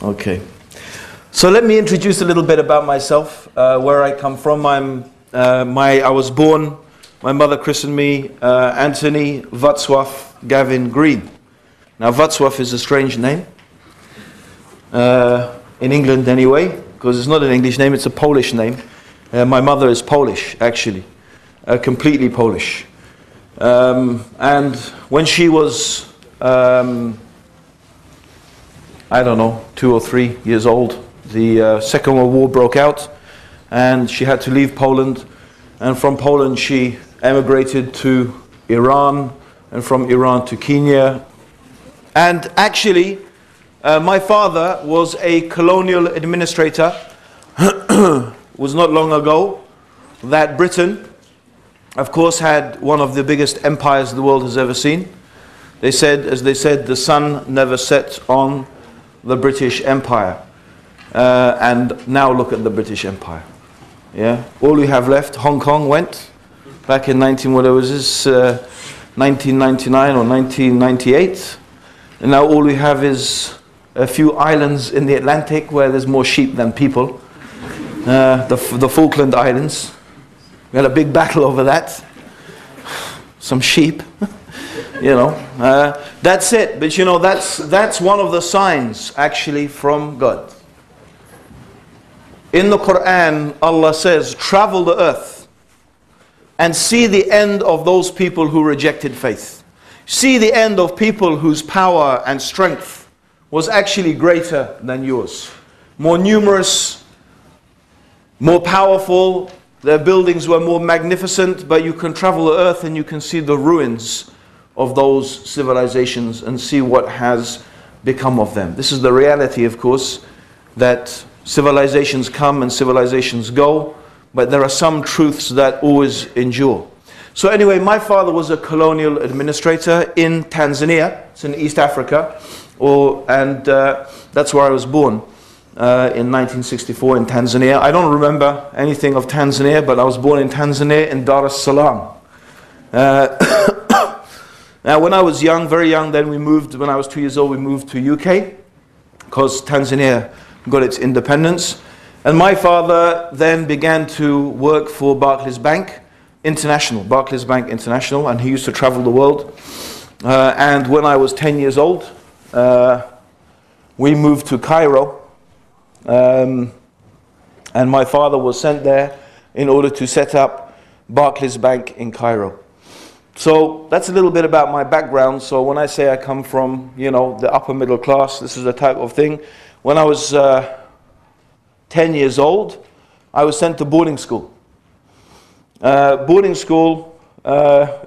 Okay. So let me introduce a little bit about myself, where I come from. I was born, my mother christened me Anthony Wadsworth Gavin Green. Now Wadsworth is a strange name, in England anyway, because it's not an English name, it's a Polish name. My mother is Polish, actually, completely Polish. And when she was, I don't know, 2 or 3 years old, the Second World War broke out and she had to leave Poland, and from Poland she emigrated to Iran, and from Iran to Kenya. And actually my father was a colonial administrator. It was not long ago that Britain, of course, had one of the biggest empires the world has ever seen. They said, as they said, the sun never set on the British Empire. And now look at the British Empire. Yeah, all we have left, Hong Kong went back in 1999 or 1998. And now all we have is a few islands in the Atlantic where there's more sheep than people. The Falkland Islands. We had a big battle over that. Some sheep. You know, that's it. But you know, that's one of the signs actually from God. In the Quran, Allah says, travel the earth and see the end of those people who rejected faith. See the end of people whose power and strength was actually greater than yours. More numerous, more powerful, their buildings were more magnificent, but you can travel the earth and you can see the ruins of those civilizations and see what has become of them. This is the reality, of course, that civilizations come and civilizations go, but there are some truths that always endure. So anyway, my father was a colonial administrator in Tanzania. It's in East Africa, and that's where I was born in 1964 in Tanzania. I don't remember anything of Tanzania, but I was born in Tanzania in Dar es Salaam. Now when I was young, very young, then we moved, when I was 2 years old, we moved to UK, because Tanzania got its independence. And my father then began to work for Barclays Bank International, and he used to travel the world. And when I was 10 years old, we moved to Cairo, and my father was sent there in order to set up Barclays Bank in Cairo. So that's a little bit about my background. So when I say I come from, you know, the upper middle class, this is the type of thing. When I was 10 years old, I was sent to boarding school. Boarding school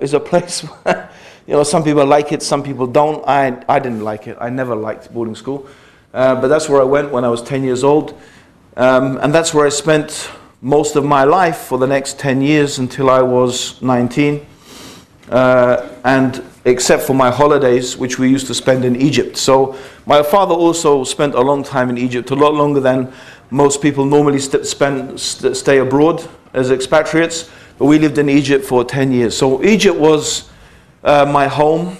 is a place where, you know, some people like it, some people don't. I didn't like it. I never liked boarding school. But that's where I went when I was 10 years old. And that's where I spent most of my life for the next 10 years until I was 19. And except for my holidays, which we used to spend in Egypt. So my father also spent a long time in Egypt, a lot longer than most people normally stay abroad as expatriates. But we lived in Egypt for 10 years. So Egypt was my home.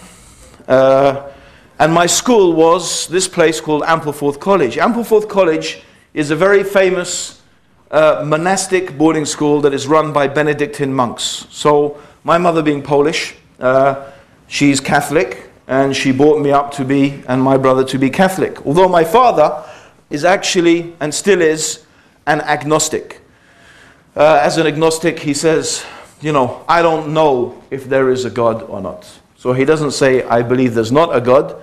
And my school was this place called Ampleforth College. Ampleforth College is a very famous monastic boarding school that is run by Benedictine monks. So my mother being Polish, she's Catholic, and she brought me up to be, and my brother to be Catholic. Although my father is actually, and still is, an agnostic. As an agnostic, he says, you know, I don't know if there is a God or not. So he doesn't say, I believe there's not a God.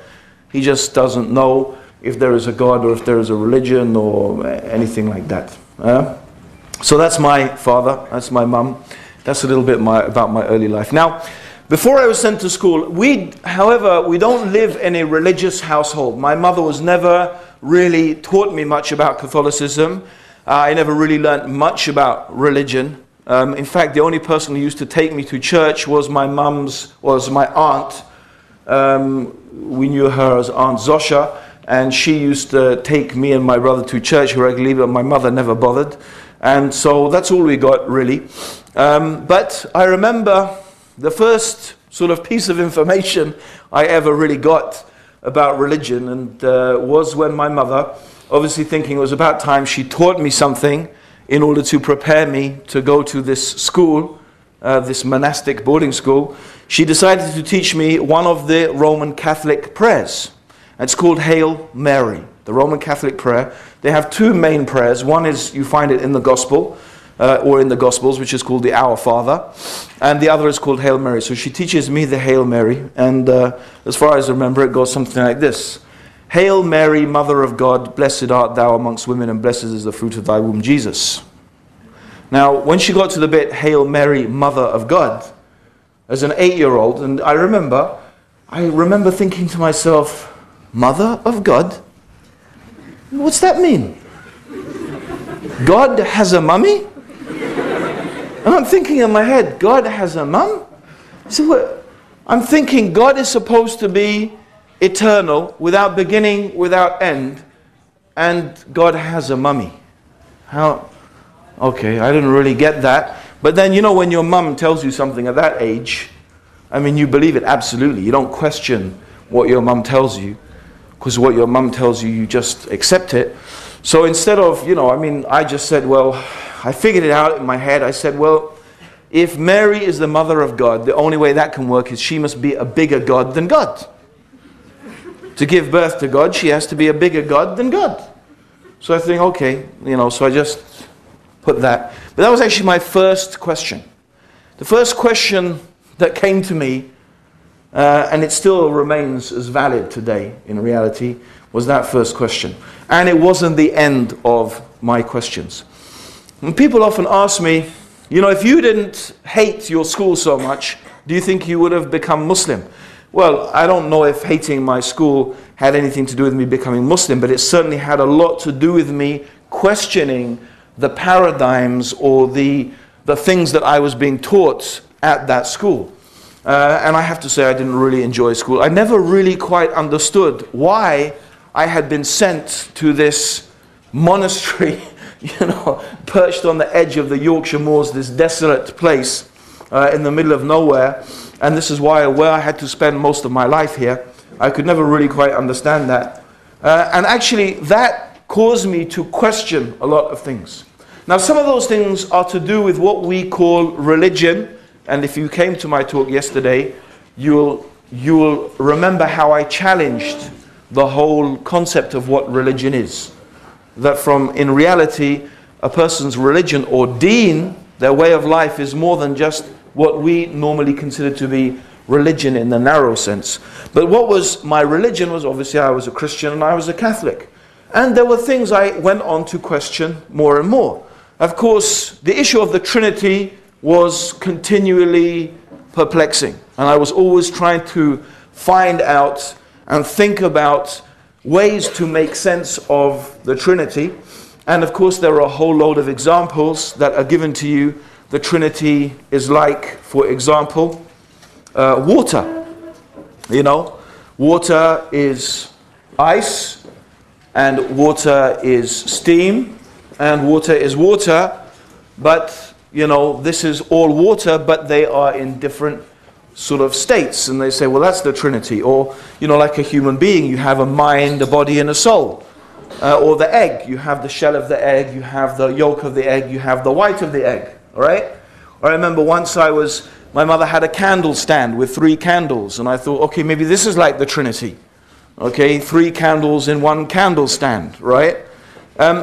He just doesn't know if there is a God or if there is a religion or anything like that. So that's my father, that's my mum. That's a little bit about my early life. Now, before I was sent to school, however, we don't live in a religious household. My mother was never really taught me much about Catholicism. I never really learnt much about religion. In fact, the only person who used to take me to church was my aunt. We knew her as Aunt Zosha, and she used to take me and my brother to church regularly, but my mother never bothered. And so that's all we got, really. But I remember the first sort of piece of information I ever really got about religion, and was when my mother obviously thinking it was about time she taught me something in order to prepare me to go to this school, this monastic boarding school. She decided to teach me one of the Roman Catholic prayers. It's called Hail Mary, the Roman Catholic prayer. They have two main prayers. One is, you find it in the Gospel, or in the Gospels, which is called the Our Father, and the other is called Hail Mary. So she teaches me the Hail Mary, and as far as I remember, it goes something like this. Hail Mary, Mother of God, blessed art thou amongst women, and blessed is the fruit of thy womb, Jesus. Now, when she got to the bit, Hail Mary, Mother of God, as an 8-year-old, and I remember thinking to myself, Mother of God? What's that mean? God has a mummy? And I'm thinking in my head, God has a mum? So what? I'm thinking God is supposed to be eternal, without beginning, without end, and God has a mummy. How? Okay, I didn't really get that. But then, you know, when your mum tells you something at that age, I mean, you believe it absolutely. You don't question what your mum tells you, because what your mum tells you, you just accept it. So instead of, you know, I mean, I just said, well, I figured it out in my head. I said, well, if Mary is the mother of God, the only way that can work is she must be a bigger God than God. To give birth to God, she has to be a bigger God than God. So I think, okay, you know, so I just put that. But that was actually my first question. The first question that came to me, and it still remains as valid today in reality, was that first question. And it wasn't the end of my questions. And people often ask me, you know, if you didn't hate your school so much, do you think you would have become Muslim? Well, I don't know if hating my school had anything to do with me becoming Muslim, but it certainly had a lot to do with me questioning the paradigms or the things that I was being taught at that school. And I have to say I didn't really enjoy school. I never really quite understood why I had been sent to this monastery, you know, perched on the edge of the Yorkshire Moors, this desolate place in the middle of nowhere. And this is where I had to spend most of my life here. I could never really quite understand that. And actually, that caused me to question a lot of things. Now, some of those things are to do with what we call religion. And if you came to my talk yesterday, you'll remember how I challenged the whole concept of what religion is. That in reality, a person's religion or deen, their way of life, is more than just what we normally consider to be religion in the narrow sense. But what was my religion was, obviously, I was a Christian and I was a Catholic. And there were things I went on to question more and more. Of course, the issue of the Trinity was continually perplexing. And I was always trying to find out and think about ways to make sense of the Trinity. And of course, there are a whole load of examples that are given to you. The Trinity is like, for example, water. You know, water is ice, and water is steam, and water is water. But, you know, this is all water, but they are in different sort of states. And they say, well, that's the Trinity. Or, you know, like a human being, you have a mind, a body, and a soul. Or the egg, you have the shell of the egg, you have the yolk of the egg, you have the white of the egg. All right? I remember once my mother had a candle stand with 3 candles. And I thought, okay, maybe this is like the Trinity. Okay, 3 candles in 1 candle stand, right?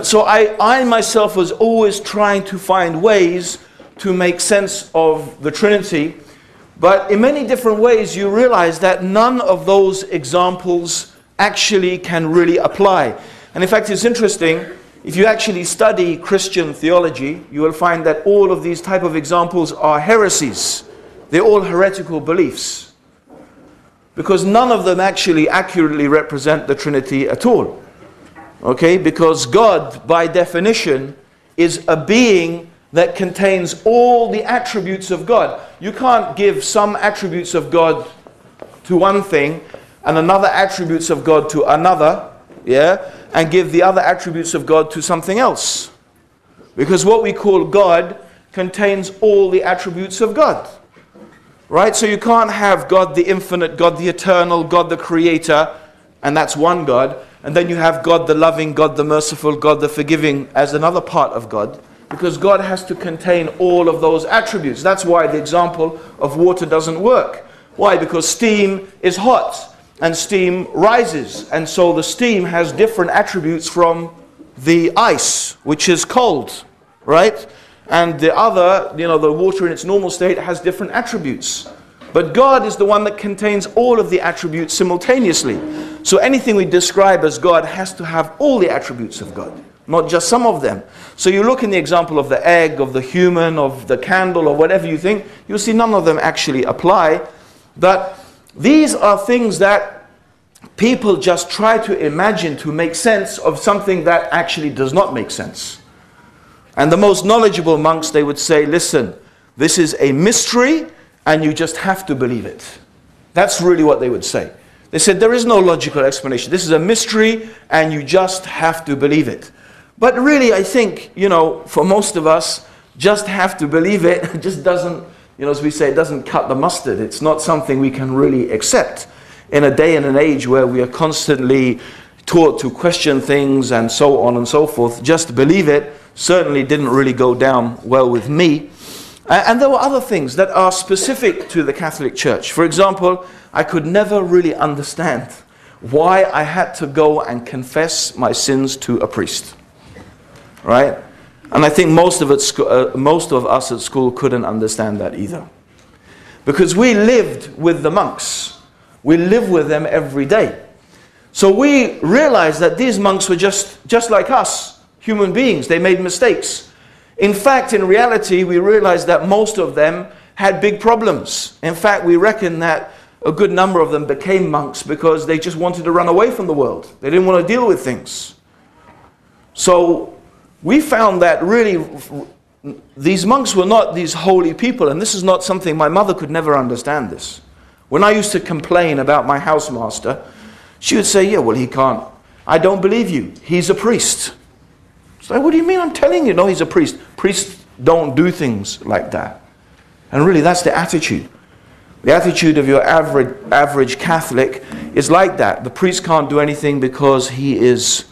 So I myself was always trying to find ways to make sense of the Trinity. But in many different ways, you realize that none of those examples actually can really apply. And in fact, it's interesting, if you actually study Christian theology, you will find that all of these type of examples are heresies. They're all heretical beliefs. Because none of them actually accurately represent the Trinity at all. Okay? Because God, by definition, is a being that contains all the attributes of God. You can't give some attributes of God to one thing and another attributes of God to another, yeah, and give the other attributes of God to something else. Because what we call God contains all the attributes of God. Right? So you can't have God the infinite, God the eternal, God the creator, and that's one God. And then you have God the loving, God the merciful, God the forgiving as another part of God. Because God has to contain all of those attributes. That's why the example of water doesn't work. Why? Because steam is hot and steam rises. And so the steam has different attributes from the ice, which is cold, right? And the other, the water in its normal state has different attributes. But God is the one that contains all of the attributes simultaneously. So anything we describe as God has to have all the attributes of God, not just some of them. So you look in the example of the egg, of the human, of the candle, or whatever you think, you'll see none of them actually apply. But these are things that people just try to imagine to make sense of something that actually does not make sense. And the most knowledgeable monks, they would say, listen, this is a mystery and you just have to believe it. That's really what they would say. They said there is no logical explanation. This is a mystery and you just have to believe it. But really, I think, for most of us, just have to believe it just doesn't, as we say, it doesn't cut the mustard. It's not something we can really accept in a day and an age where we are constantly taught to question things and so on and so forth. Just believe it certainly didn't really go down well with me. And there were other things that are specific to the Catholic Church. For example, I could never really understand why I had to go and confess my sins to a priest. Right? And I think most of us at school couldn't understand that either. Because we lived with the monks. We lived with them every day. So we realized that these monks were just like us, human beings. They made mistakes. In fact, in reality, we realized that most of them had big problems. In fact, we reckon that a good number of them became monks because they just wanted to run away from the world. They didn't want to deal with things. So we found that really these monks were not these holy people, and this is not something my mother could never understand this. When I used to complain about my housemaster, she would say, yeah, well, he can't. I don't believe you. He's a priest. So what do you mean? I'm telling you, no, he's a priest. Priests don't do things like that. And really, that's the attitude. The attitude of your average Catholic is like that. The priest can't do anything because he is,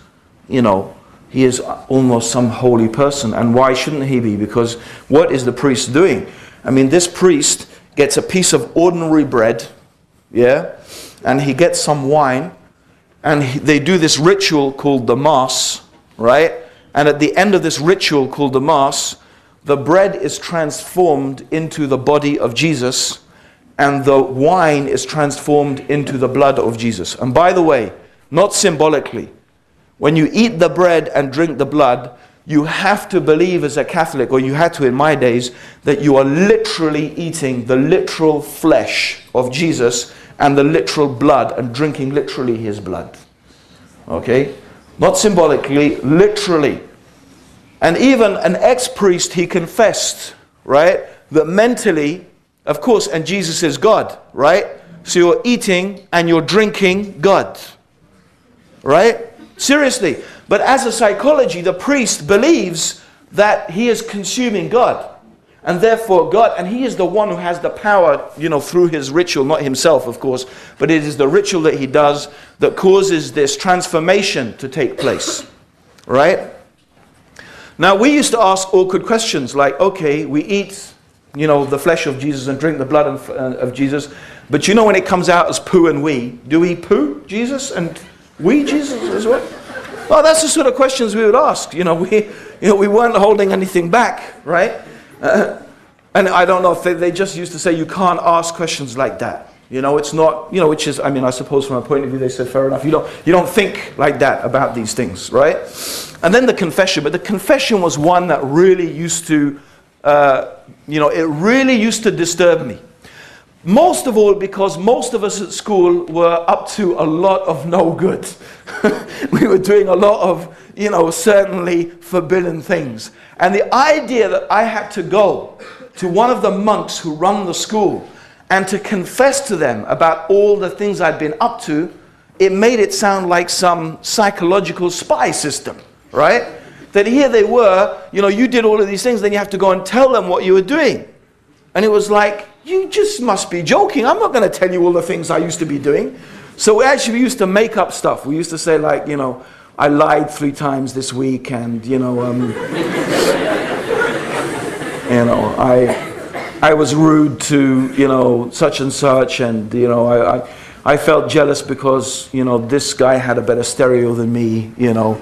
he is almost some holy person. And why shouldn't he be? Because what is the priest doing? I mean, this priest gets a piece of ordinary bread, yeah, and he gets some wine, and they do this ritual called the Mass, right? And at the end of this ritual called the Mass, the bread is transformed into the body of Jesus, and the wine is transformed into the blood of Jesus. And by the way, not symbolically, when you eat the bread and drink the blood, you have to believe as a Catholic, or you had to in my days, that you are literally eating the literal flesh of Jesus and the literal blood and drinking literally his blood. Okay? Not symbolically, literally. And even an ex-priest, he confessed, right, that mentally, of course, and Jesus is God, right? So you're eating and you're drinking God, right? Seriously. But as a psychology, the priest believes that he is consuming God. And therefore God, and he is the one who has the power, through his ritual, not himself, of course, but it is the ritual that he does that causes this transformation to take place, right? Now, we used to ask awkward questions like, okay, we eat, the flesh of Jesus and drink the blood of Jesus, but when it comes out as poo and wee, do we poo Jesus and wee Jesus as well? Well, that's the sort of questions we would ask. We weren't holding anything back, right? And I don't know if they just used to say you can't ask questions like that. It's not, which is, I suppose from a point of view they said fair enough. You don't think like that about these things, right? And then the confession, but the confession was one that really used to, it really used to disturb me. Most of all because most of us at school were up to a lot of no good. We were doing a lot of, certainly forbidden things. And the idea that I had to go to one of the monks who run the school and to confess to them about all the things I'd been up to, it made it sound like some psychological spy system, right? That here they were, you did all of these things, then you have to go and tell them what you were doing. And it was like, you just must be joking. I'm not going to tell you all the things I used to be doing. So we actually used to make up stuff. We used to say like, you know, I lied 3 times this week, and you know, you know, I was rude to, you know, such and such, and you know, I felt jealous because, you know, this guy had a better stereo than me, you know,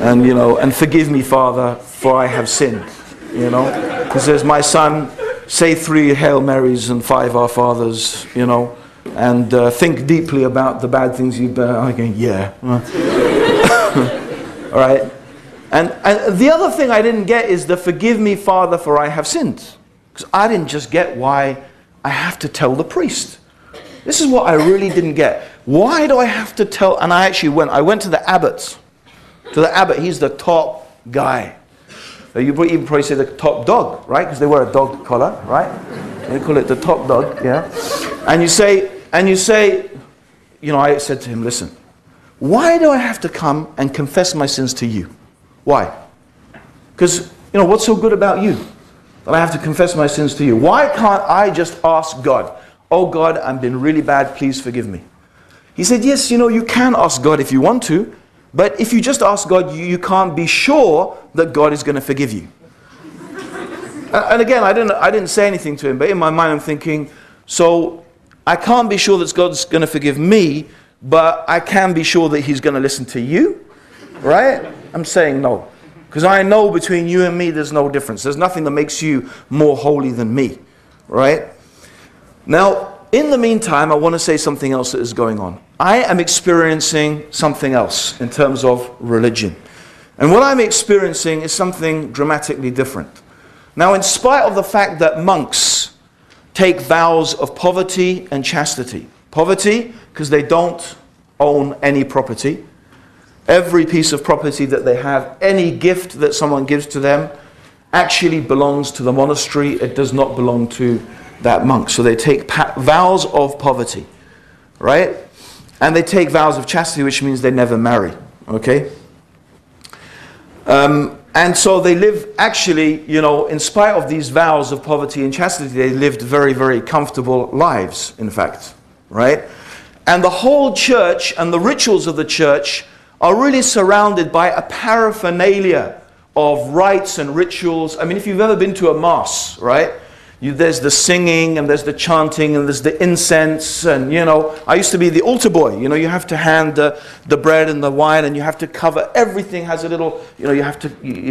and forgive me, Father, for I have sinned, you know. He says, my son, say 3 Hail Marys and 5 Our Fathers, you know, and think deeply about the bad things you've done. I'm going, yeah. All right. And the other thing I didn't get is the forgive me, Father, for I have sinned. Because I didn't just get why I have to tell the priest. This is what I really didn't get. Why do I have to tell? And I went to the abbot. To the abbot, he's the top guy. You even probably say the top dog, right? Because they wear a dog collar, right? They call it the top dog, yeah. And you say, you know, I said to him, listen, why do I have to come and confess my sins to you? Why? Because, you know, what's so good about you that I have to confess my sins to you? Why can't I just ask God, oh God, I've been really bad, please forgive me? He said, yes, you know, you can ask God if you want to, but if you just ask God, you can't be sure that God is going to forgive you. And again, I didn't say anything to him, but in my mind I'm thinking, so I can't be sure that God's going to forgive me, but I can be sure that he's going to listen to you, right? I'm saying no. Because I know between you and me there's no difference. There's nothing that makes you more holy than me, right? Now, in the meantime, I want to say something else that is going on. I am experiencing something else in terms of religion. And what I'm experiencing is something dramatically different. Now, in spite of the fact that monks take vows of poverty and chastity. Poverty, because they don't own any property. Every piece of property that they have, any gift that someone gives to them, actually belongs to the monastery. It does not belong to that monk. So they take vows of poverty, right? And they take vows of chastity, which means they never marry, okay? And so they live, actually, you know, in spite of these vows of poverty and chastity, they lived very, very comfortable lives, in fact, right? And the whole church and the rituals of the church are really surrounded by a paraphernalia of rites and rituals. I mean, if you've ever been to a mass, right? There's the singing, and there's the chanting, and there's the incense, and, you know, I used to be the altar boy. You know, you have to hand the bread and the wine, and you have to cover, everything has a little, you know, you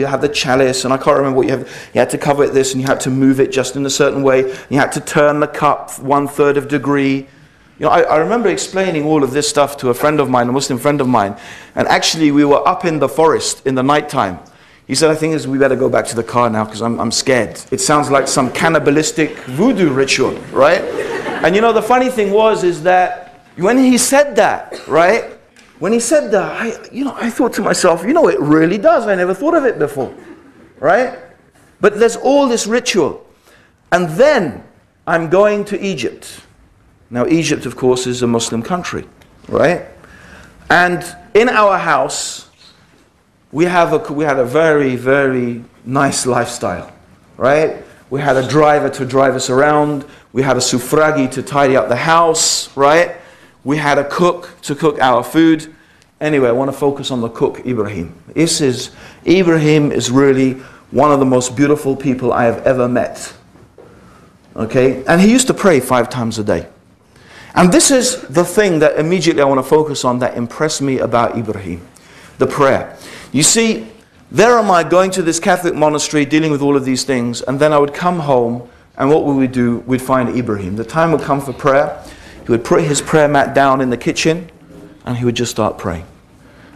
have the chalice, and I can't remember what you had to cover it this, and you had to move it just in a certain way, and you had to turn the cup 1/3 of a degree. You know, I remember explaining all of this stuff to a friend of mine, a Muslim friend of mine, and actually we were up in the forest in the nighttime. He said, I think we better go back to the car now because I'm scared. It sounds like some cannibalistic voodoo ritual, right? And you know, the funny thing is that when he said that, right? When he said that, I thought to myself, you know, it really does. I never thought of it before, right? But there's all this ritual. And then I'm going to Egypt. Now, Egypt, of course, is a Muslim country, right? And in our house, we had a very, very nice lifestyle, right? We had a driver to drive us around. We had a sufragi to tidy up the house, right? We had a cook to cook our food. Anyway, I want to focus on the cook, Ibrahim. Ibrahim is really one of the most beautiful people I have ever met, okay? And he used to pray 5 times a day. And this is the thing that immediately I want to focus on that impressed me about Ibrahim, the prayer. You see, there am I going to this Catholic monastery dealing with all of these things, and then I would come home, and what would we do? We'd find Ibrahim. The time would come for prayer. He would put his prayer mat down in the kitchen, and he would just start praying.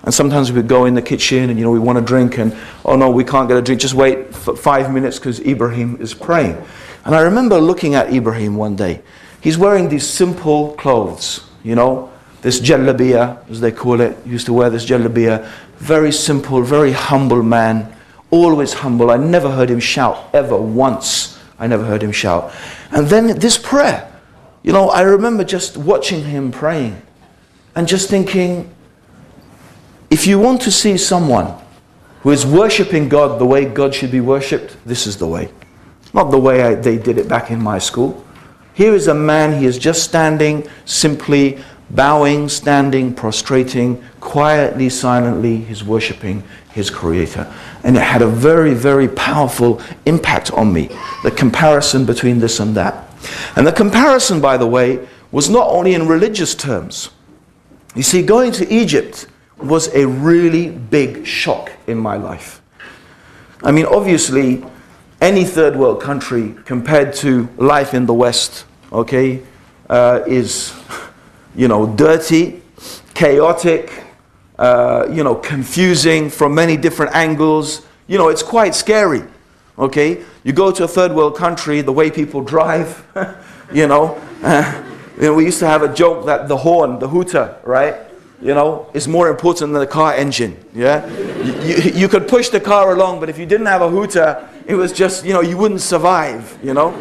And sometimes we would go in the kitchen, and you know, we want a drink, and oh no, we can't get a drink, just wait for 5 minutes because Ibrahim is praying. And I remember looking at Ibrahim one day. He's wearing these simple clothes, you know, this jalabiya, as they call it. He used to wear this jalabiya. Very simple, very humble man, always humble. I never heard him shout, ever once. I never heard him shout. And then this prayer, you know, I remember just watching him praying and just thinking, if you want to see someone who is worshipping God the way God should be worshipped, this is the way. Not the way they did it back in my school. Here is a man, he is just standing simply Bowing, standing, prostrating, quietly, silently, he's worshipping his Creator. And it had a very, very powerful impact on me, the comparison between this and that. And the comparison, by the way, was not only in religious terms. You see, going to Egypt was a really big shock in my life. I mean, obviously, any third world country compared to life in the West, okay, is, you know, dirty, chaotic, you know, confusing from many different angles. You know, it's quite scary, okay? You go to a third world country, the way people drive, you know, we used to have a joke that the horn, the hooter, right, you know, is more important than the car engine, yeah? You could push the car along, but if you didn't have a hooter, it was just, you know, you wouldn't survive, you know?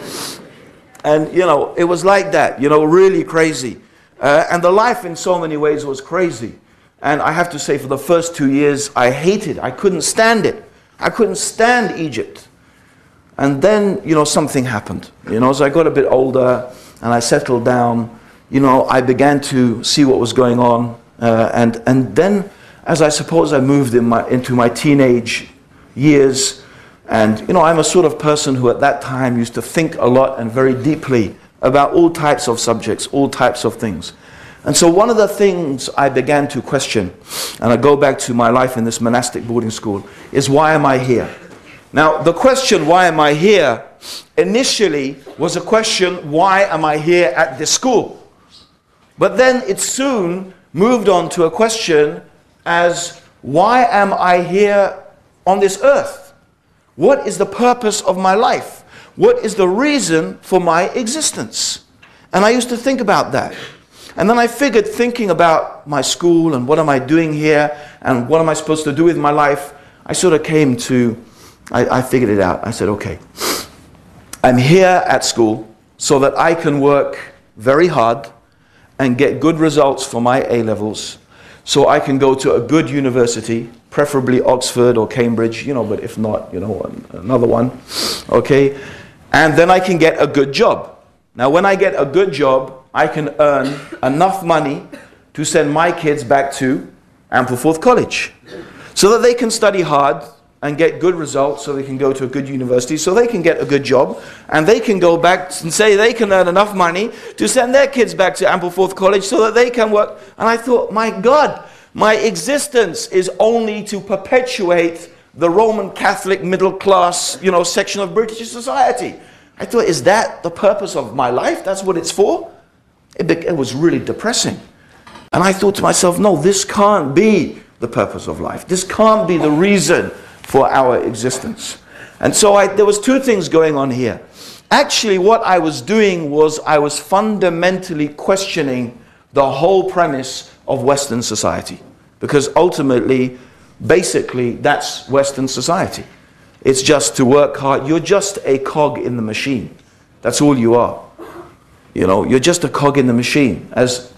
And, you know, it was like that, you know, really crazy. And the life in so many ways was crazy. And I have to say, for the first 2 years, I hated, I couldn't stand it. I couldn't stand Egypt. And then, you know, something happened. You know, as I got a bit older and I settled down, you know, I began to see what was going on. And then, as I suppose I moved into my teenage years, and, you know, I'm a sort of person who at that time used to think a lot and very deeply about all types of subjects, all types of things. And so one of the things I began to question, and I go back to my life in this monastic boarding school, is why am I here? Now, the question, why am I here, initially was a question, why am I here at this school? But then it soon moved on to a question as, why am I here on this earth? What is the purpose of my life? What is the reason for my existence? And I used to think about that. And then I figured, thinking about my school and what am I doing here and what am I supposed to do with my life, I sort of came to, I figured it out. I said, okay, I'm here at school so that I can work very hard and get good results for my A-levels, so I can go to a good university, preferably Oxford or Cambridge, you know, but if not, you know, another one, okay? And then I can get a good job. Now, when I get a good job, I can earn enough money to send my kids back to Ampleforth College so that they can study hard and get good results, so they can go to a good university, so they can get a good job, and they can go back and say they can earn enough money to send their kids back to Ampleforth College so that they can work. And I thought, my God, my existence is only to perpetuate the Roman Catholic middle class, you know, section of British society. I thought, is that the purpose of my life? That's what it's for? It was really depressing. And I thought to myself, no, this can't be the purpose of life. This can't be the reason for our existence. And so there was two things going on here. Actually, what I was doing was I was fundamentally questioning the whole premise of Western society. Because ultimately, basically, that's Western society. It's just to work hard. You're just a cog in the machine. That's all you are. You know, you're just a cog in the machine. As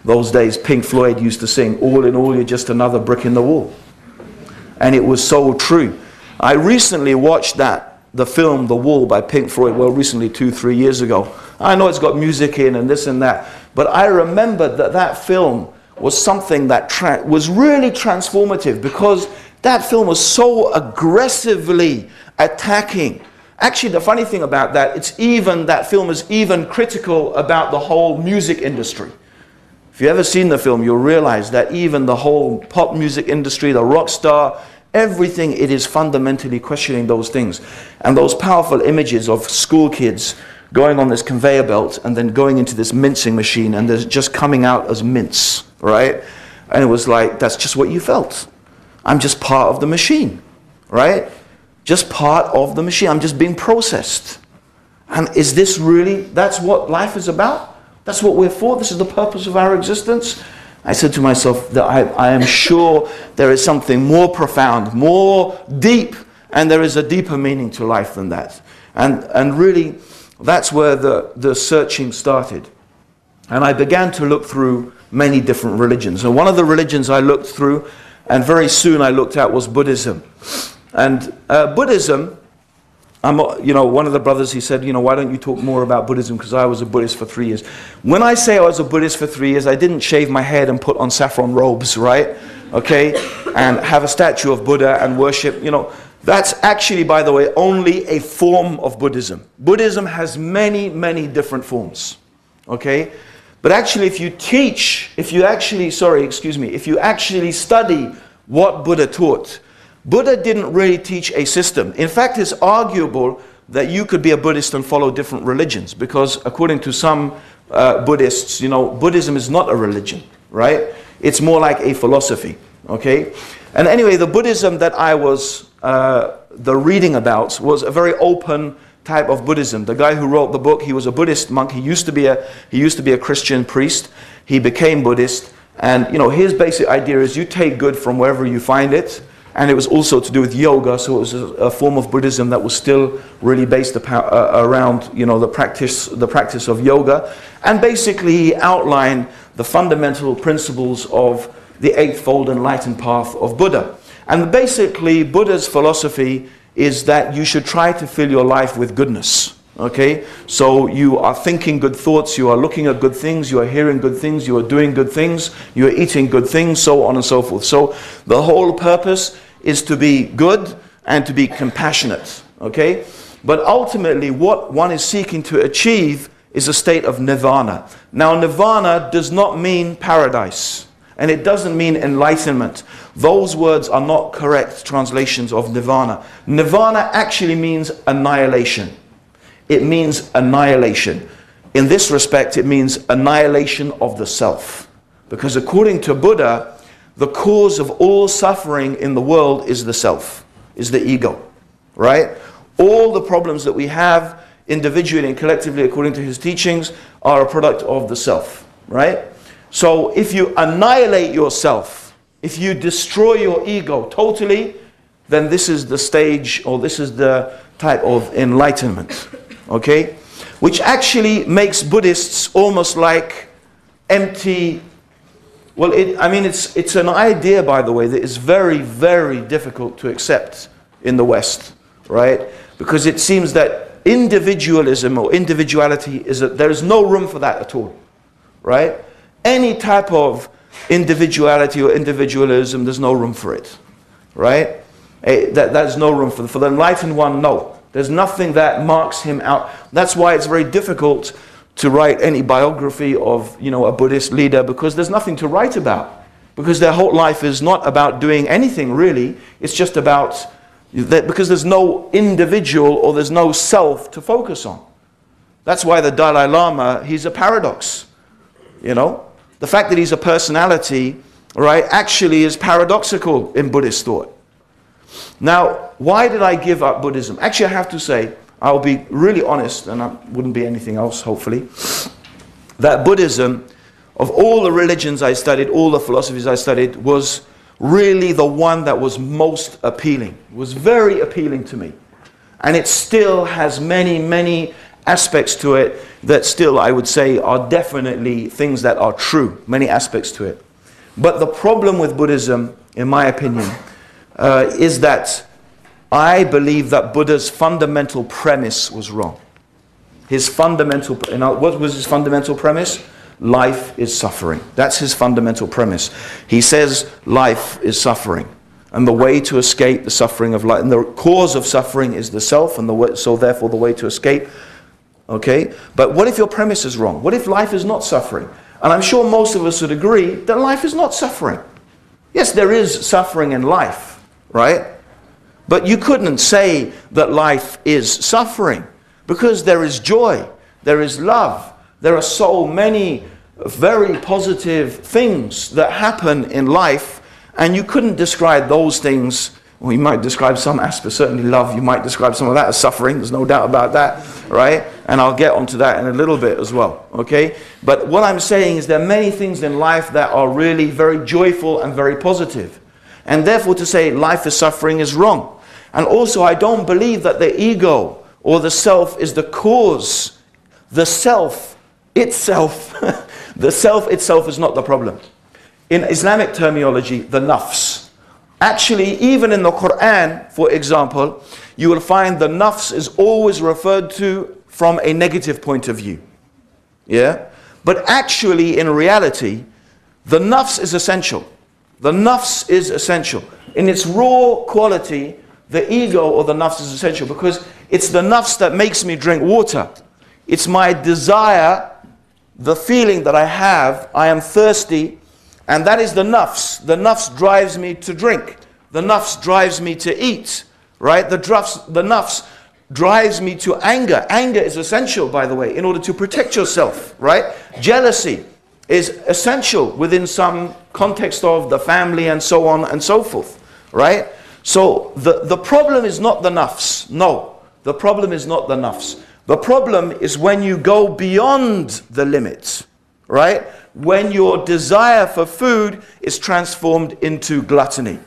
those days Pink Floyd used to sing, all in all, you're just another brick in the wall. And it was so true. I recently watched the film The Wall by Pink Floyd, well, recently 2-3 years ago. I know it's got music in and this and that, but I remember that film was something that was really transformative, because that film was so aggressively attacking. Actually, the funny thing about that, that film is even critical about the whole music industry. If you've ever seen the film, you'll realize that even the whole pop music industry, the rock star, everything, it is fundamentally questioning those things. And those powerful images of school kids going on this conveyor belt and then going into this mincing machine, and they're just coming out as mince, right? And it was like, that's just what you felt. I'm just part of the machine, right? Just part of the machine. I'm just being processed. And is this really, that's what life is about? That's what we're for? This is the purpose of our existence? I said to myself that I am sure there is something more profound, more deep, and there is a deeper meaning to life than that. And really, that's where the searching started. And I began to look through many different religions. And one of the religions I looked through, and very soon I looked at, was Buddhism. And Buddhism one of the brothers, he said, why don't you talk more about Buddhism, because I was a Buddhist for 3 years. When I say I was a Buddhist for 3 years, I didn't shave my head and put on saffron robes, right? Okay, and have a statue of Buddha and worship, that's actually, by the way, only a form of Buddhism. Buddhism has many, many different forms, okay? But actually, if you actually study what Buddha taught, Buddha didn't really teach a system. In fact, it's arguable that you could be a Buddhist and follow different religions, because according to some Buddhists, Buddhism is not a religion, right? It's more like a philosophy, okay? And anyway, the Buddhism that I was reading about was a very open type of Buddhism. The guy who wrote the book, he was a Buddhist monk. He used to be a Christian priest. He became Buddhist, and his basic idea is you take good from wherever you find it. And it was also to do with yoga, so it was a form of Buddhism that was still really based around the practice of yoga. And basically he outlined the fundamental principles of the Eightfold Enlightened Path of Buddha. And basically Buddha's philosophy is that you should try to fill your life with goodness. Okay, so you are thinking good thoughts, you are looking at good things, you are hearing good things, you are doing good things, you are eating good things, so on and so forth. So the whole purpose is to be good and to be compassionate. Okay, but ultimately what one is seeking to achieve is a state of nirvana. Now nirvana does not mean paradise, and it doesn't mean enlightenment. Those words are not correct translations of nirvana. Nirvana actually means annihilation. It means annihilation. In this respect, it means annihilation of the self. Because according to Buddha, the cause of all suffering in the world is the self, is the ego, right? All the problems that we have individually and collectively, according to his teachings, are a product of the self, right? So if you annihilate yourself, if you destroy your ego totally, then this is the stage, or this is the type of enlightenment. Okay, which actually makes Buddhists almost like empty. Well, it's an idea, by the way, that is very, very difficult to accept in the West, right? Because it seems that individualism or individuality there is no room for that at all, right? Any type of individuality or individualism, there's no room for it, right? There's no room for the enlightened one. No. There's nothing that marks him out. That's why it's very difficult to write any biography of, a Buddhist leader, because there's nothing to write about. Because their whole life is not about doing anything really. It's just about that, because there's no individual or there's no self to focus on. That's why the Dalai Lama, he's a paradox. The fact that he's a personality, right, actually is paradoxical in Buddhist thought. Now, why did I give up Buddhism? Actually, I have to say, I'll be really honest, and I wouldn't be anything else, hopefully, that Buddhism, of all the religions I studied, all the philosophies I studied, was really the one that was most appealing. It was very appealing to me. And it still has many, many aspects to it that still, I would say, are definitely things that are true, many aspects to it. But the problem with Buddhism, in my opinion, is that I believe that Buddha's fundamental premise was wrong. What was his fundamental premise? Life is suffering. That's his fundamental premise. He says life is suffering. And the way to escape the suffering of life, and the cause of suffering is the self, and so therefore the way to escape. Okay? But what if your premise is wrong? What if life is not suffering? And I'm sure most of us would agree that life is not suffering. Yes, there is suffering in life. Right? But you couldn't say that life is suffering, because there is joy, there is love, there are so many very positive things that happen in life, and you couldn't describe those things. Well, you might describe some aspects, certainly love, you might describe some of that as suffering, there's no doubt about that, right? And I'll get onto that in a little bit as well, okay? But what I'm saying is there are many things in life that are really very joyful and very positive. And therefore to say life is suffering is wrong. And also I don't believe that the ego or the self is the cause. The self itself, the self itself is not the problem. In Islamic terminology, the nafs, Actually, even in the Quran, for example, you will find the nafs is always referred to from a negative point of view. Yeah? But actually, in reality, the nafs is essential. The nafs is essential. In its raw quality, the ego or the nafs is essential because it's the nafs that makes me drink water. It's my desire, the feeling that I have, I am thirsty, and that is the nafs. The nafs drives me to drink. The nafs drives me to eat, right? The nafs drives me to anger. Anger is essential, by the way, in order to protect yourself, right? Jealousy is essential within some context of the family and so on and so forth, right? So the problem is not the nafs. No, the problem is not the nafs. The problem is when you go beyond the limits, right? When your desire for food is transformed into gluttony.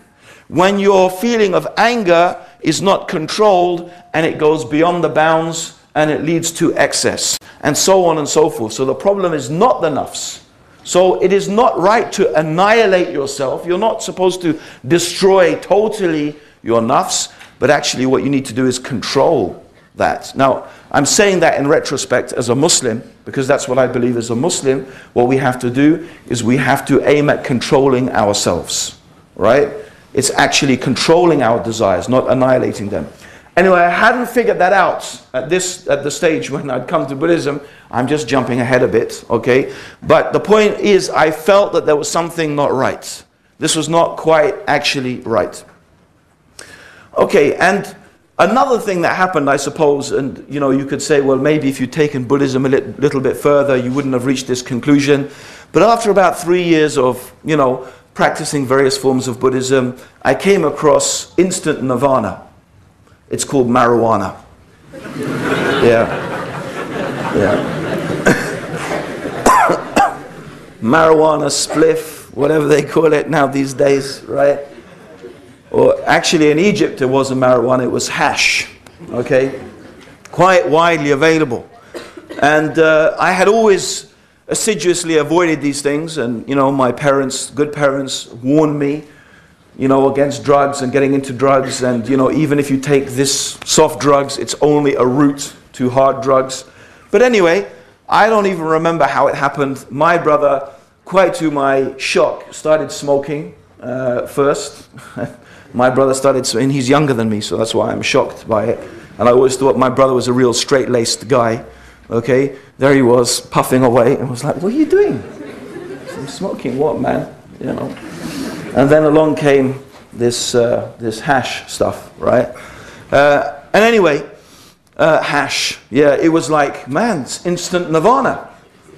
When your feeling of anger is not controlled and it goes beyond the bounds and it leads to excess and so on and so forth. So the problem is not the nafs. So it is not right to annihilate yourself. You're not supposed to destroy totally your nafs, but actually what you need to do is control that. Now, I'm saying that in retrospect as a Muslim, because that's what I believe as a Muslim. What we have to do is we have to aim at controlling ourselves, right? It's actually controlling our desires, not annihilating them. Anyway, I hadn't figured that out at the stage when I'd come to Buddhism. I'm just jumping ahead a bit, okay? But the point is, I felt that there was something not right. This was not quite actually right. Okay, and another thing that happened, I suppose, and you know, you could say, well, maybe if you'd taken Buddhism a little bit further, you wouldn't have reached this conclusion. But after about 3 years of, you know, practicing various forms of Buddhism, I came across instant nirvana. It's called marijuana. Yeah. Yeah. Marijuana, spliff, whatever they call it now these days, right? Or actually in Egypt it wasn't marijuana, it was hash, okay? Quite widely available. And I had always assiduously avoided these things, and you know, my parents, good parents, warned me, you know, against drugs and getting into drugs, and you know, even if you take this soft drugs, it's only a route to hard drugs. But anyway, I don't even remember how it happened. My brother, quite to my shock, started smoking first. My brother started, and he's younger than me, so that's why I'm shocked by it. And I always thought my brother was a real straight-laced guy. Okay, there he was, puffing away, and I was like, what are you doing? I'm smoking what, man? You know. And then along came this hash stuff, right? And anyway, hash, yeah, it was like, man, it's instant nirvana.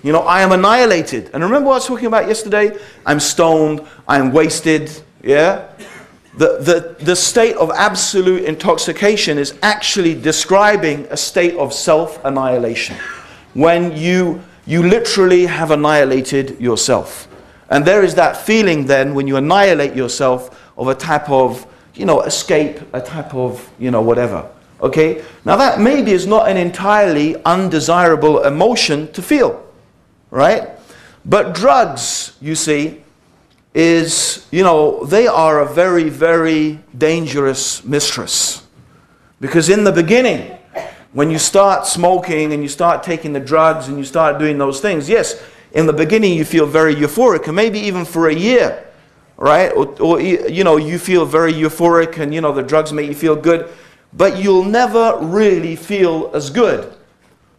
You know, I am annihilated. And remember what I was talking about yesterday? I'm stoned, I'm wasted, yeah? The state of absolute intoxication is actually describing a state of self-annihilation. When you literally have annihilated yourself. And there is that feeling then when you annihilate yourself of a type of, you know, escape, a type of, you know, whatever. Okay? Now that maybe is not an entirely undesirable emotion to feel. Right? But drugs, you see, is, you know, they are a very, very dangerous mistress. Because in the beginning, when you start smoking and you start taking the drugs and you start doing those things, yes, in the beginning you feel very euphoric, and maybe even for a year, right? Or you know, you feel very euphoric and, you know, the drugs make you feel good, but you'll never really feel as good,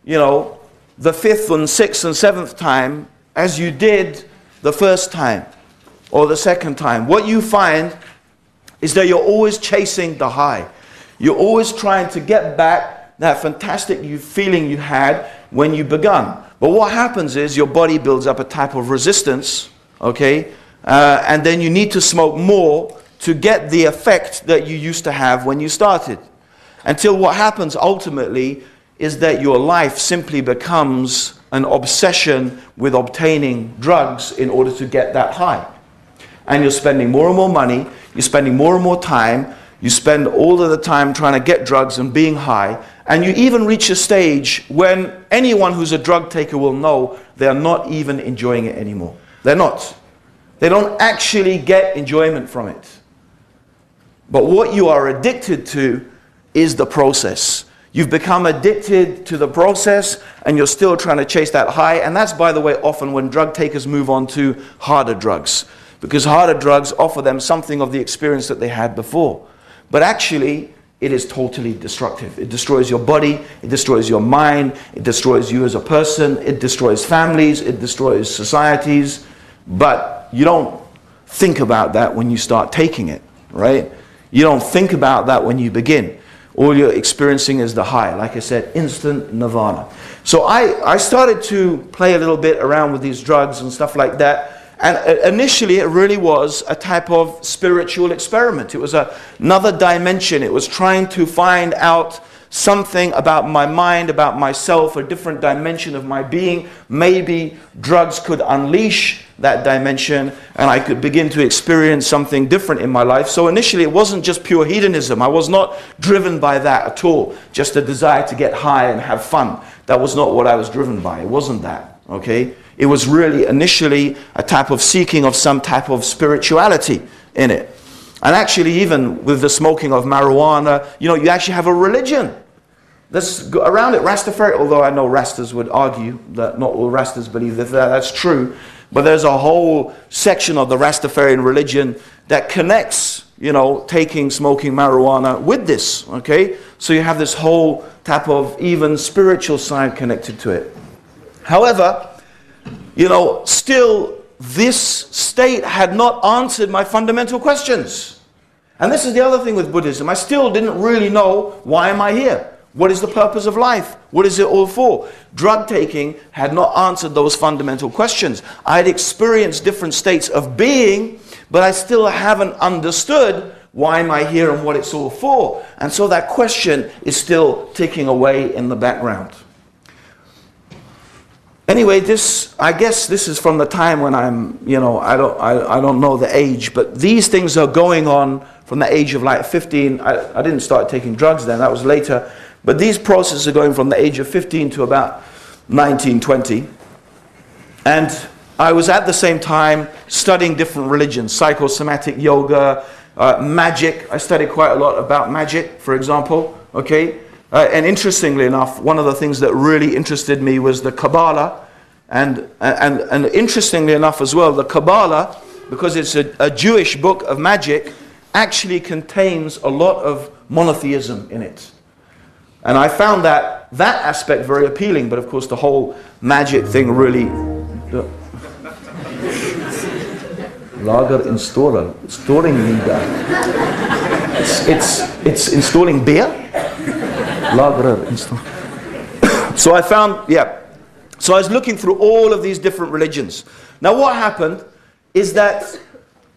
you know, the 5th and 6th and 7th time as you did the first time or the second time. What you find is that you're always chasing the high. You're always trying to get back that fantastic feeling you had when you begun. But what happens is your body builds up a type of resistance, okay? And then you need to smoke more to get the effect that you used to have when you started. Until what happens ultimately is that your life simply becomes an obsession with obtaining drugs in order to get that high. And you're spending more and more money, you're spending more and more time, you spend all of the time trying to get drugs and being high, and you even reach a stage when anyone who's a drug taker will know they're not even enjoying it anymore. They're not. They don't actually get enjoyment from it. But what you are addicted to is the process. You've become addicted to the process and you're still trying to chase that high. And that's, by the way, often when drug takers move on to harder drugs. Because harder drugs offer them something of the experience that they had before. But actually, it is totally destructive. It destroys your body, it destroys your mind, it destroys you as a person, it destroys families, it destroys societies. But you don't think about that when you start taking it, right? You don't think about that when you begin. All you're experiencing is the high. Like I said, instant nirvana. So I started to play a little bit around with these drugs and stuff like that. And initially it really was a type of spiritual experiment. It was another dimension. It was trying to find out something about my mind, about myself, a different dimension of my being. Maybe drugs could unleash that dimension and I could begin to experience something different in my life. So initially it wasn't just pure hedonism. I was not driven by that at all. Just a desire to get high and have fun. That was not what I was driven by. It wasn't that, okay? It was really initially a type of seeking of some type of spirituality in it. And actually even with the smoking of marijuana, you know, you actually have a religion that's around it. Rastafari, although I know Rastas would argue that not all Rastas believe that that's true. But there's a whole section of the Rastafarian religion that connects, you know, taking, smoking marijuana with this, okay? So you have this whole type of even spiritual side connected to it. However, you know, still this state had not answered my fundamental questions. And this is the other thing with Buddhism. I still didn't really know, why am I here? What is the purpose of life? What is it all for? Drug taking had not answered those fundamental questions. I had experienced different states of being, but I still haven't understood why am I here and what it's all for. And so that question is still ticking away in the background. Anyway, I guess this is from the time when I'm, you know, I don't know the age, but these things are going on from the age of like 15. I didn't start taking drugs then, that was later. But these processes are going from the age of 15 to about 19, 20. And I was at the same time studying different religions, psychosomatic yoga, magic. I studied quite a lot about magic, for example, okay? And interestingly enough, one of the things that really interested me was the Kabbalah. And interestingly enough as well, the Kabbalah, because it's a Jewish book of magic, actually contains a lot of monotheism in it. And I found that aspect very appealing, but of course the whole magic thing really... Lager installer, storing media. It's installing beer? Lager install. So I found, yeah. So I was looking through all of these different religions. Now what happened is that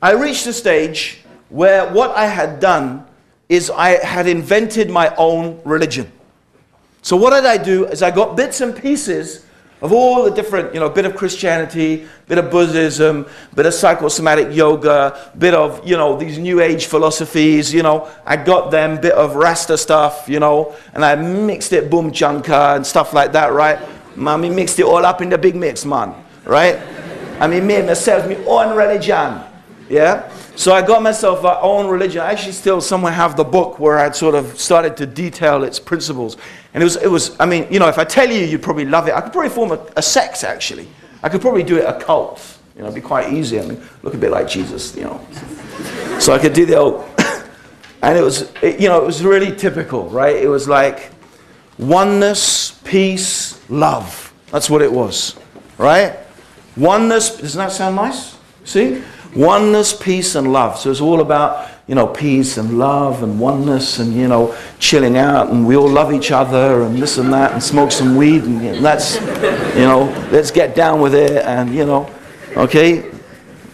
I reached a stage where what I had done is I had invented my own religion. So what did I do is I got bits and pieces of all the different, you know, bit of Christianity, bit of Buddhism, bit of psychosomatic yoga, bit of, you know, these new age philosophies, you know, I got them, bit of Rasta stuff, you know, and I mixed it boom chunka and stuff like that, right? Mommy mixed it all up in the big mix, man, right? I mean, made myself my own religion, yeah? So I got myself my own religion. I actually still somewhere have the book where I'd sort of started to detail its principles. And it was, I mean, you know, if I tell you, you'd probably love it. I could probably form a sect, actually. I could probably do it a cult. You know, it'd be quite easy. I mean, look a bit like Jesus, you know. So I could do the old, and it was, you know, it was really typical, right? It was like oneness, peace, love. That's what it was, right? Oneness, doesn't that sound nice? See? Oneness, peace, and love. So it's all about, you know, peace and love and oneness and, you know, chilling out and we all love each other and this and that and smoke some weed and, you know, that's, you know, let's get down with it and, you know, okay.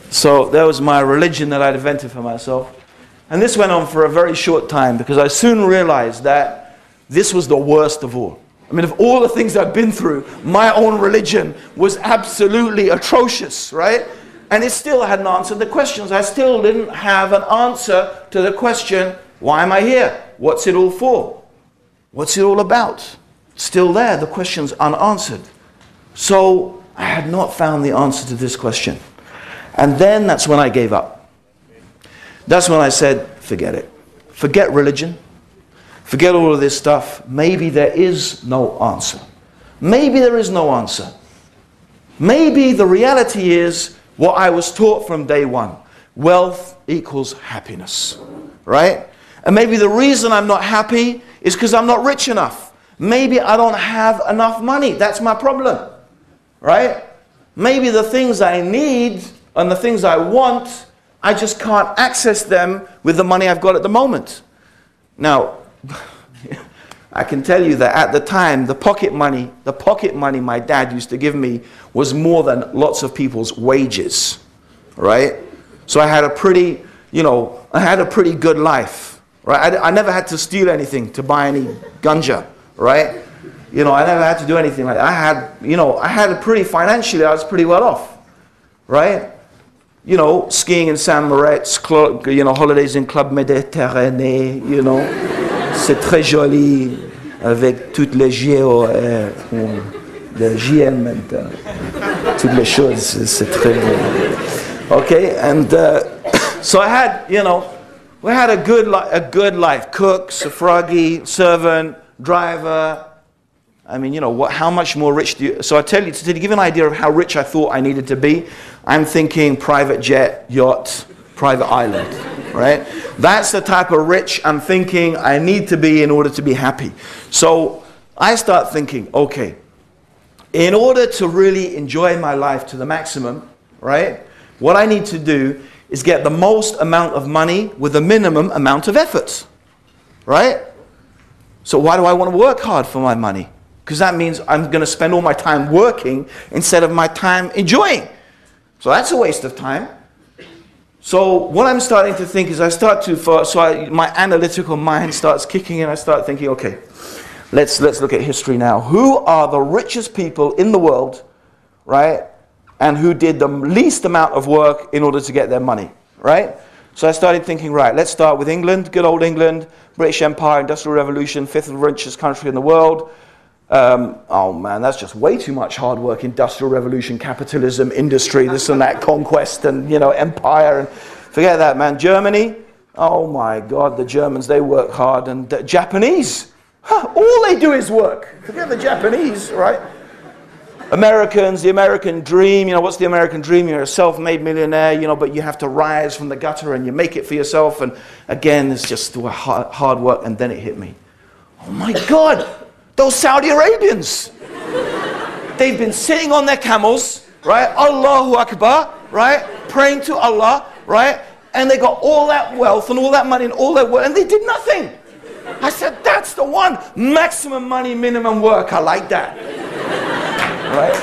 So that was my religion that I'd invented for myself. And this went on for a very short time because I soon realized that this was the worst of all. I mean, of all the things I've been through, my own religion was absolutely atrocious, right? And it still hadn't answered the questions. I still didn't have an answer to the question, why am I here? What's it all for? What's it all about? Still there, the question's unanswered. So I had not found the answer to this question. And then that's when I gave up. That's when I said, forget it. forget religion, forget all of this stuff. Maybe there is no answer. Maybe there is no answer. Maybe the reality is what I was taught from day one. Wealth equals happiness, right? And maybe the reason I'm not happy is because I'm not rich enough. Maybe I don't have enough money. That's my problem, right? Maybe the things I need and the things I want, I just can't access them with the money I've got at the moment. Now, I can tell you that at the time, the pocket money my dad used to give me was more than lots of people's wages, right? So I had a pretty, I had a pretty good life, right? I never had to steal anything to buy any ganja, right? I never had to do anything like that. I had a pretty, financially, I was pretty well off, right? Skiing in Saint Moritz, holidays in Club Méditerranée, c'est très joli, avec toutes les les JM, toutes les choses, c'est très bon. Okay, and so I had, we had a good life. Cook, suffragi, servant, driver. I mean, how much more rich do you... So I tell you, to give you an idea of how rich I thought I needed to be, I'm thinking private jet, yacht, private island, right? That's the type of rich I'm thinking I need to be in order to be happy. So I start thinking, okay, in order to really enjoy my life to the maximum, right, what I need to do is get the most amount of money with the minimum amount of effort, right? So why do I want to work hard for my money? Because that means I'm going to spend all my time working instead of my time enjoying. So that's a waste of time. So what I'm starting to think is my analytical mind starts kicking in. I start thinking, okay, let's look at history now. Who are the richest people in the world, right? And who did the least amount of work in order to get their money, right? So I started thinking, right, let's start with England, good old England, British Empire, Industrial Revolution, fifth richest country in the world. Oh man, that's just way too much hard work. Industrial revolution, capitalism, industry, this and that, conquest and, empire. And forget that, man. Germany, oh my God, the Germans, they work hard. And the Japanese, all they do is work. Forget the Japanese, right? Americans, the American dream, what's the American dream? You're a self-made millionaire, but you have to rise from the gutter and you make it for yourself. And again, it's just hard work. And then it hit me. Oh my God. Those Saudi Arabians, they've been sitting on their camels, right? Allahu Akbar, right? Praying to Allah, right? And they got all that wealth and all that money and all that work, and they did nothing. I said, that's the one. Maximum money, minimum work. I like that. Right?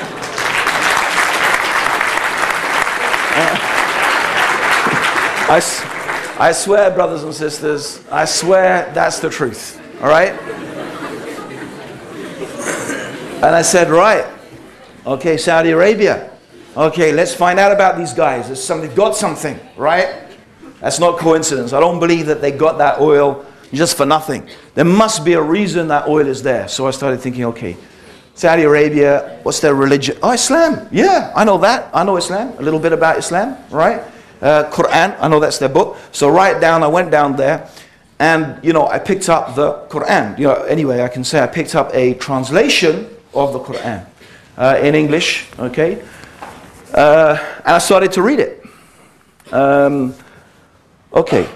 I swear, brothers and sisters, I swear that's the truth. All right? And I said, right, okay, Saudi Arabia. Okay, let's find out about these guys. They've got something, right? That's not coincidence. I don't believe that they got that oil just for nothing. There must be a reason that oil is there. So I started thinking, okay, Saudi Arabia, what's their religion? Oh, Islam. Yeah, I know that. I know Islam. A little bit about Islam, right? Quran, I know that's their book. So I went down there. And, I picked up the Quran. Anyway, I can say I picked up a translation of the Quran in English, okay? And I started to read it. Okay,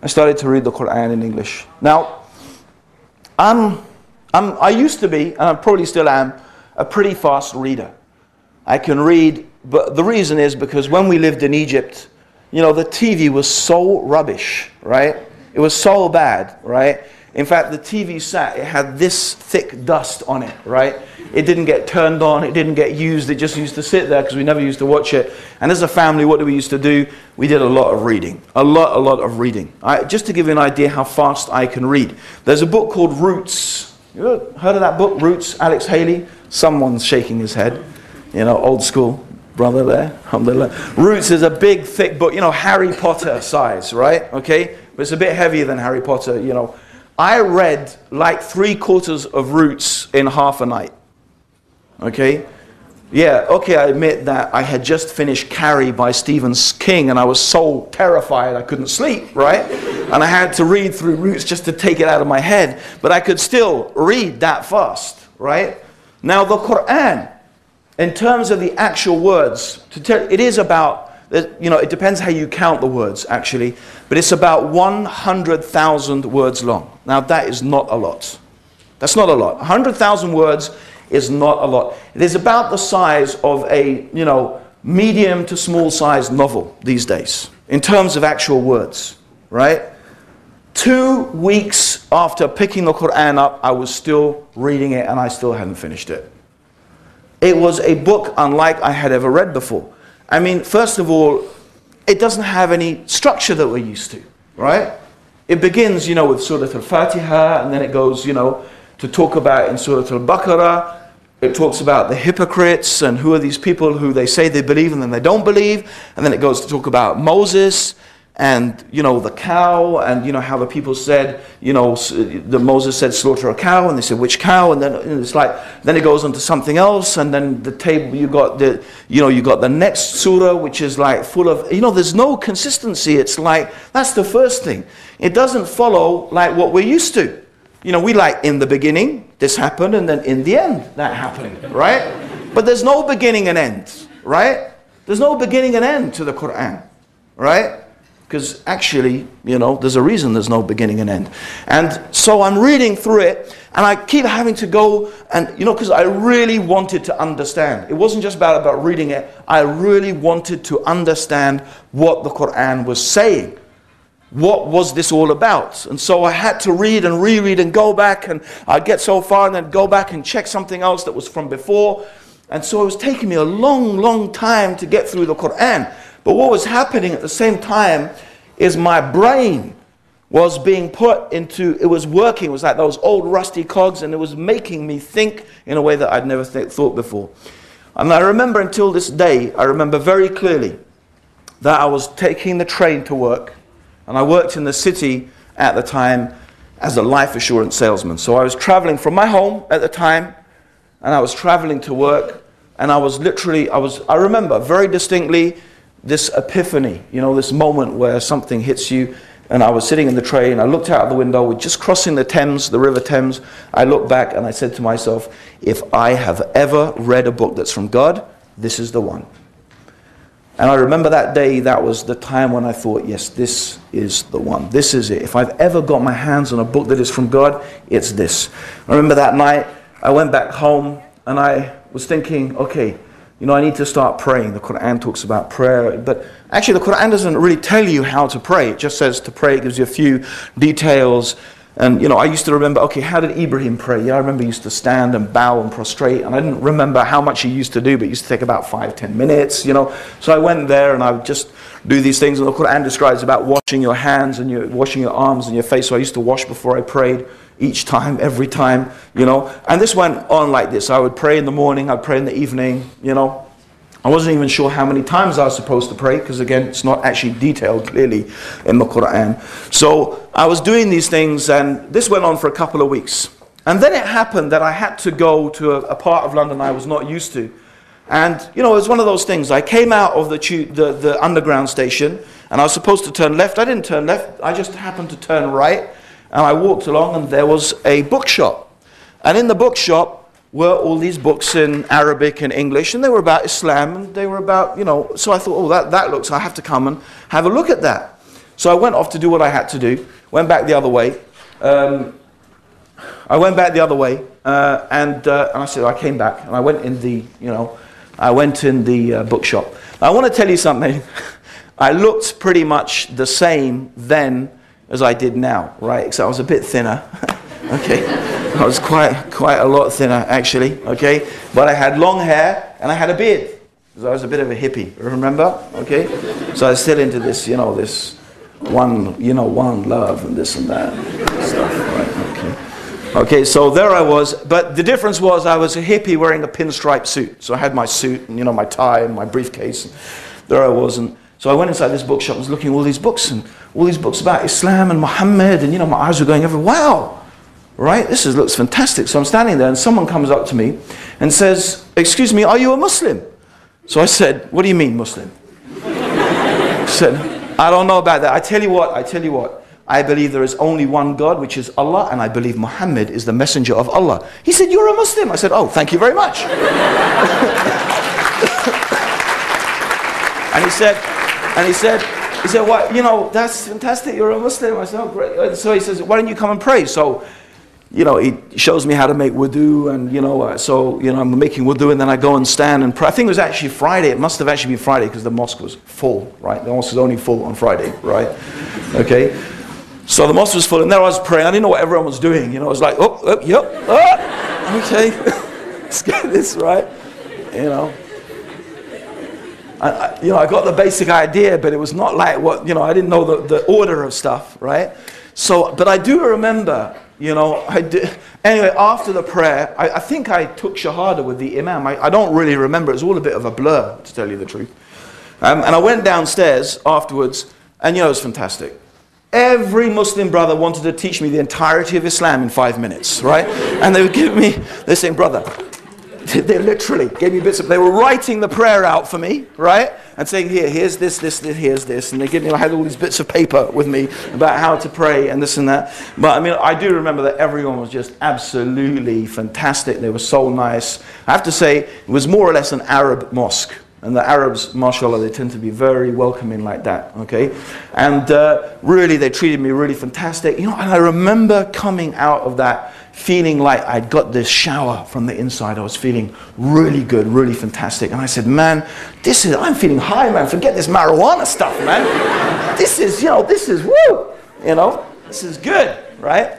I started to read the Quran in English. Now, I used to be, and I probably still am, a pretty fast reader. I can read, but the reason is because when we lived in Egypt, the TV was so rubbish, right? It was so bad, right? In fact, the TV set, it had this thick dust on it, right? It didn't get turned on, it didn't get used, it just used to sit there because we never used to watch it. And as a family, what did we used to do? We did a lot of reading. A lot of reading. Just to give you an idea how fast I can read. There's a book called Roots. You ever heard of that book, Roots, Alex Haley? Someone's shaking his head. Old school brother there. Alhamdulillah. Roots is a big, thick book, Harry Potter size, right? Okay? But it's a bit heavier than Harry Potter, I read like 3/4 of Roots in half a night. Okay? Yeah, okay, I admit that I had just finished Carrie by Stephen King, and I was so terrified I couldn't sleep, right? And I had to read through Roots just to take it out of my head. But I could still read that fast, right? Now the Quran, in terms of the actual words, it is about, it depends how you count the words actually, but it's about 100,000 words long. Now that is not a lot. That's not a lot. 100,000 words is not a lot. It is about the size of a, medium to small size novel these days, in terms of actual words, right? 2 weeks after picking the Quran up, I was still reading it and I still hadn't finished it. It was a book unlike I had ever read before. I mean, first of all, it doesn't have any structure that we're used to, right? It begins, with Surah Al-Fatiha, and then it goes, to talk about in Surah Al-Baqarah. It talks about the hypocrites and who are these people who they say they believe and then they don't believe. And then it goes to talk about Moses and, the cow, and, how the people said, Moses said slaughter a cow, and they said which cow, and then it's like, then it goes on to something else, and then the table, you got the next surah, which is like full of, there's no consistency. It's like, that's the first thing. It doesn't follow like what we're used to. We like in the beginning, this happened, and then in the end, that happened, right? But there's no beginning and end, right? There's no beginning and end to the Quran, right? Because actually, there's a reason there's no beginning and end. And so I'm reading through it, and I keep having to go, and, because I really wanted to understand. It wasn't just about reading it. I really wanted to understand what the Quran was saying. What was this all about? And so I had to read and reread and go back, and I'd get so far and then go back and check something else that was from before. And so it was taking me a long, long time to get through the Quran. But what was happening at the same time is my brain was being put into, it was working, it was like those old rusty cogs, and it was making me think in a way that I'd never thought before. And I remember until this day, I remember very clearly that I was taking the train to work. And I worked in the city at the time as a life assurance salesman. So I was traveling from my home at the time, and I was traveling to work, and I was literally, I remember very distinctly this epiphany, this moment where something hits you. And I was sitting in the train, I looked out the window, we're just crossing the Thames, the River Thames. I looked back and I said to myself, if I have ever read a book that's from God, this is the one. And I remember that day, that was the time when I thought, yes, this is the one. This is it. If I've ever got my hands on a book that is from God, it's this. I remember that night, I went back home and I was thinking, okay, I need to start praying. The Quran talks about prayer. But actually, the Quran doesn't really tell you how to pray. It just says to pray. It gives you a few details. And, I used to remember, okay, how did Ibrahim pray? Yeah, I remember he used to stand and bow and prostrate. And I didn't remember how much he used to do, but it used to take about 5-10 minutes, So I went there and I would just do these things. And the Quran describes about washing your hands and washing your arms and your face. So I used to wash before I prayed each time, every time, And this went on like this. I would pray in the morning, I'd pray in the evening, I wasn't even sure how many times I was supposed to pray, because again, it's not actually detailed clearly in the Quran. So I was doing these things, and this went on for a couple of weeks. And then it happened that I had to go to a part of London I was not used to. And, it was one of those things. I came out of the underground station, and I was supposed to turn left. I didn't turn left. I just happened to turn right. And I walked along, and there was a bookshop. And in the bookshop were all these books in Arabic and English, and they were about Islam, and they were about, so I thought, oh, that looks, I have to come and have a look at that. So I went off to do what I had to do, went back the other way. And I said, I came back, and I went in the, bookshop. I want to tell you something. I looked pretty much the same then as I did now, right? Except I was a bit thinner, okay? I was quite a lot thinner, actually, okay? But I had long hair, and I had a beard, because I was a bit of a hippie, remember? Okay? So I was still into this, this one love, and this and that stuff, right? Okay. Okay, so there I was, but the difference was I was a hippie wearing a pinstripe suit. So I had my suit, and my tie, and my briefcase, and there I was, and so I went inside this bookshop, and was looking at all these books, and all these books about Islam and Mohamed, and my eyes were going everywhere. Wow! right? This looks fantastic. So I'm standing there and someone comes up to me and says, excuse me, are you a Muslim? So I said, what do you mean Muslim? He said, I don't know about that. I tell you what. I believe there is only one God, which is Allah, and I believe Mohammed is the messenger of Allah. He said, you're a Muslim. I said, oh, thank you very much. And he said, what, you know, that's fantastic, you're a Muslim. I said, oh, great. So he says, why don't you come and pray? So, you know, he shows me how to make wudu, and, you know, I'm making wudu, and then I go and stand and pray. I think it was actually Friday. It must have actually been Friday because the mosque was full, right? The mosque was only full on Friday, right? Okay. So the mosque was full, and there I was praying. I didn't know what everyone was doing. You know, I was like, okay, let's get this right. You know, I got the basic idea, but it was not like what, you know, I didn't know the order of stuff, right? So, but I do remember, you know, anyway, after the prayer, I think I took Shahada with the Imam. I don't really remember. It was all a bit of a blur, to tell you the truth. And I went downstairs afterwards, and, you know, it was fantastic. Every Muslim brother wanted to teach me the entirety of Islam in 5 minutes, right? And they would give me, they're saying, brother, they literally gave me bits of, they were writing the prayer out for me, right? And saying, here's this, here's this. And they gave me, I had all these bits of paper with me about how to pray and this and that. But I mean, I do remember that everyone was just absolutely fantastic. They were so nice. I have to say, it was more or less an Arab mosque. And the Arabs, mashallah, they tend to be very welcoming like that, okay? And really, they treated me really fantastic. You know, and I remember coming out of that feeling like I'd got this shower from the inside. I was feeling really good, really fantastic. And I said, man, I'm feeling high, man. Forget this marijuana stuff, man. This is woo, you know, this is good, right?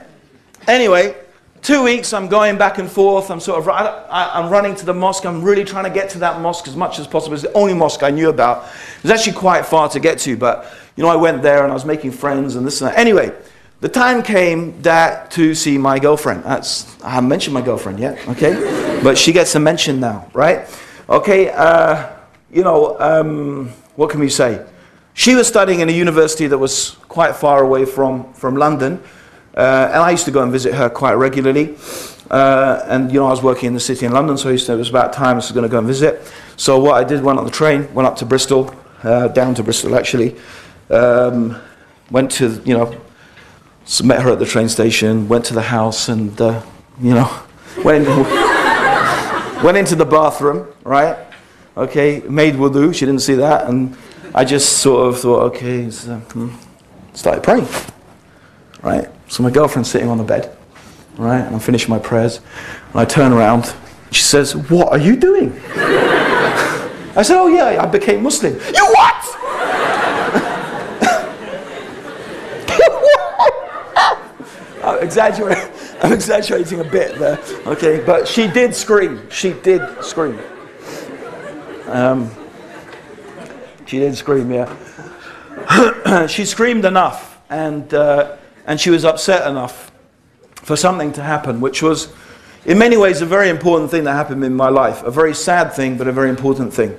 Anyway, 2 weeks, I'm going back and forth. I'm running to the mosque. I'm really trying to get to that mosque as much as possible. It's the only mosque I knew about. It was actually quite far to get to, but, you know, I went there and I was making friends and this and that. Anyway, the time came to see my girlfriend. I haven't mentioned my girlfriend yet, okay? But she gets a mention now, right? Okay, you know, what can we say? She was studying in a university that was quite far away from London. And I used to go and visit her quite regularly. And, you know, I was working in the city in London, so it was about time I was going to go and visit. So what I did, went on the train, went up to Bristol, down to Bristol actually. Went to, you know, met her at the train station, went to the house and, you know, went into the bathroom, right? Okay, made wudu, she didn't see that. And I just sort of thought, okay, started praying, right? So my girlfriend's sitting on the bed, right? And I'm finishing my prayers. And I turn around. She says, what are you doing? I said, oh yeah, I became Muslim. You what? I'm exaggerating a bit there, okay? But she did scream. She did scream. She did scream, yeah. She screamed enough, and she was upset enough for something to happen, which was, in many ways, a very important thing that happened in my life. A very sad thing, but a very important thing.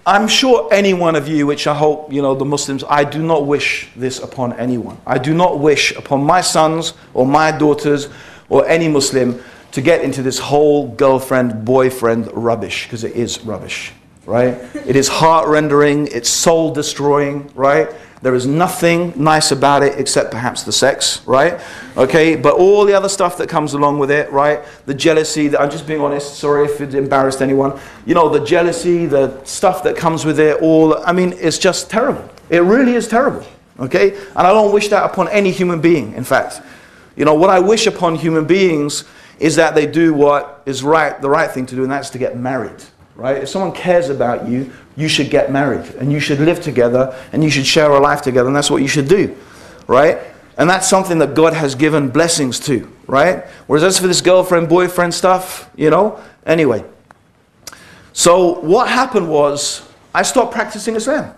I'm sure any one of you, which I hope, you know, the Muslims, I do not wish this upon anyone. I do not wish upon my sons or my daughters or any Muslim to get into this whole girlfriend, boyfriend rubbish, because it is rubbish, right? It is heart-rendering, it's soul-destroying, right? There is nothing nice about it except perhaps the sex, right? Okay, but all the other stuff that comes along with it, right? The jealousy, I'm just being honest, sorry if it embarrassed anyone. You know, the jealousy, the stuff that comes with it, I mean, it's just terrible. It really is terrible, okay? And I don't wish that upon any human being, in fact. You know, what I wish upon human beings is that they do what is right, the right thing to do, and that's to get married, right? If someone cares about you, you should get married, and you should live together, and you should share a life together, and that's what you should do, right? And that's something that God has given blessings to, right? Whereas as for this girlfriend, boyfriend stuff, you know, anyway. So what happened was, I stopped practicing Islam,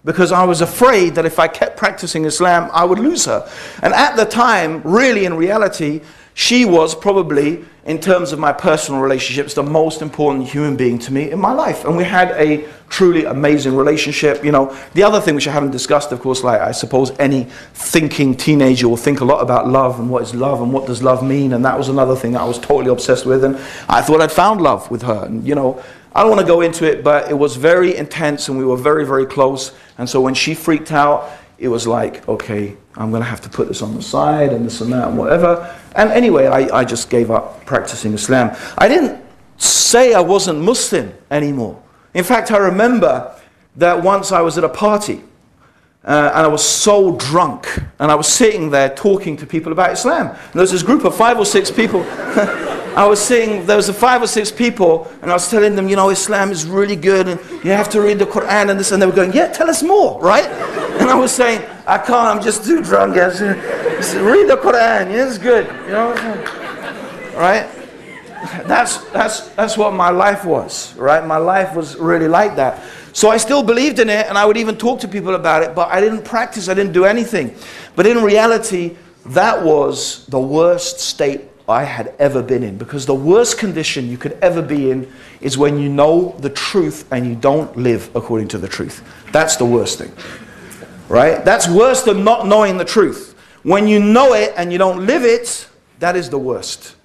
because I was afraid that if I kept practicing Islam, I would lose her. And at the time, really in reality, she was probably in terms of my personal relationships, the most important human being to me in my life. And we had a truly amazing relationship. You know, the other thing which I haven't discussed, of course, like I suppose any thinking teenager will think a lot about love and what is love and what does love mean. And that was another thing that I was totally obsessed with. And I thought I'd found love with her. And, you know, I don't want to go into it, but it was very intense and we were very, very close. And so when she freaked out, it was like, okay, I'm going to have to put this on the side and this and that and whatever. And anyway, I just gave up practicing Islam. I didn't say I wasn't Muslim anymore. In fact, I remember that once I was at a party and I was so drunk and I was sitting there talking to people about Islam. And there was this group of 5 or 6 people. There was 5 or 6 people and I was telling them, you know, Islam is really good and you have to read the Quran and this, and they were going, yeah, tell us more, right? And I was saying, I can't, I'm just too drunk. I said, read the Quran, yeah, it's good, you know, right? That's what my life was, right? My life was really like that. So I still believed in it and I would even talk to people about it, but I didn't practice, I didn't do anything. But in reality, that was the worst state I had ever been in, because the worst condition you could ever be in is when you know the truth and you don't live according to the truth. That's the worst thing, right? That's worse than not knowing the truth. When you know it and you don't live it, that is the worst.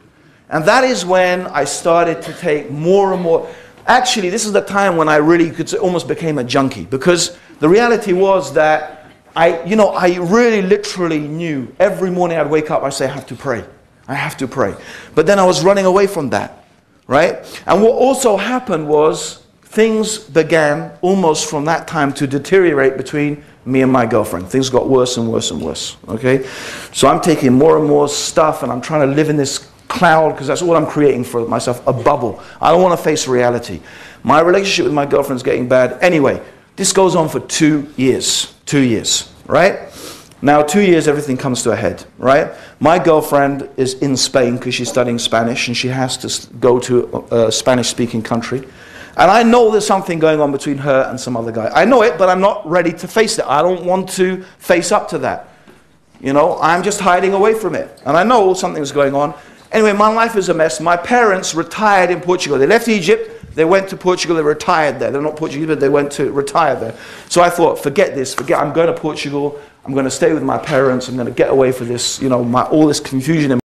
And that is when I started to take more and more. Actually, this is the time when I really almost became a junkie, because the reality was that I really literally knew every morning I'd wake up, I'd say, I have to pray. I have to pray. But then I was running away from that, right? And what also happened was things began almost from that time to deteriorate between me and my girlfriend. Things got worse and worse and worse, okay? So I'm taking more and more stuff and I'm trying to live in this cloud, because that's all I'm creating for myself, a bubble. I don't want to face reality. My relationship with my girlfriend's getting bad. Anyway, this goes on for 2 years. 2 years, right? Now, 2 years, everything comes to a head, right? My girlfriend is in Spain because she's studying Spanish and she has to go to a Spanish-speaking country. And I know there's something going on between her and some other guy. I know it, but I'm not ready to face it. I don't want to face up to that. You know, I'm just hiding away from it. And I know something's going on. Anyway, my life is a mess. My parents retired in Portugal. They left Egypt, they went to Portugal, they retired there. They're not Portuguese, but they went to retire there. So I thought, forget this, I'm going to Portugal. I'm going to stay with my parents. I'm going to get away from this, you know, all this confusion in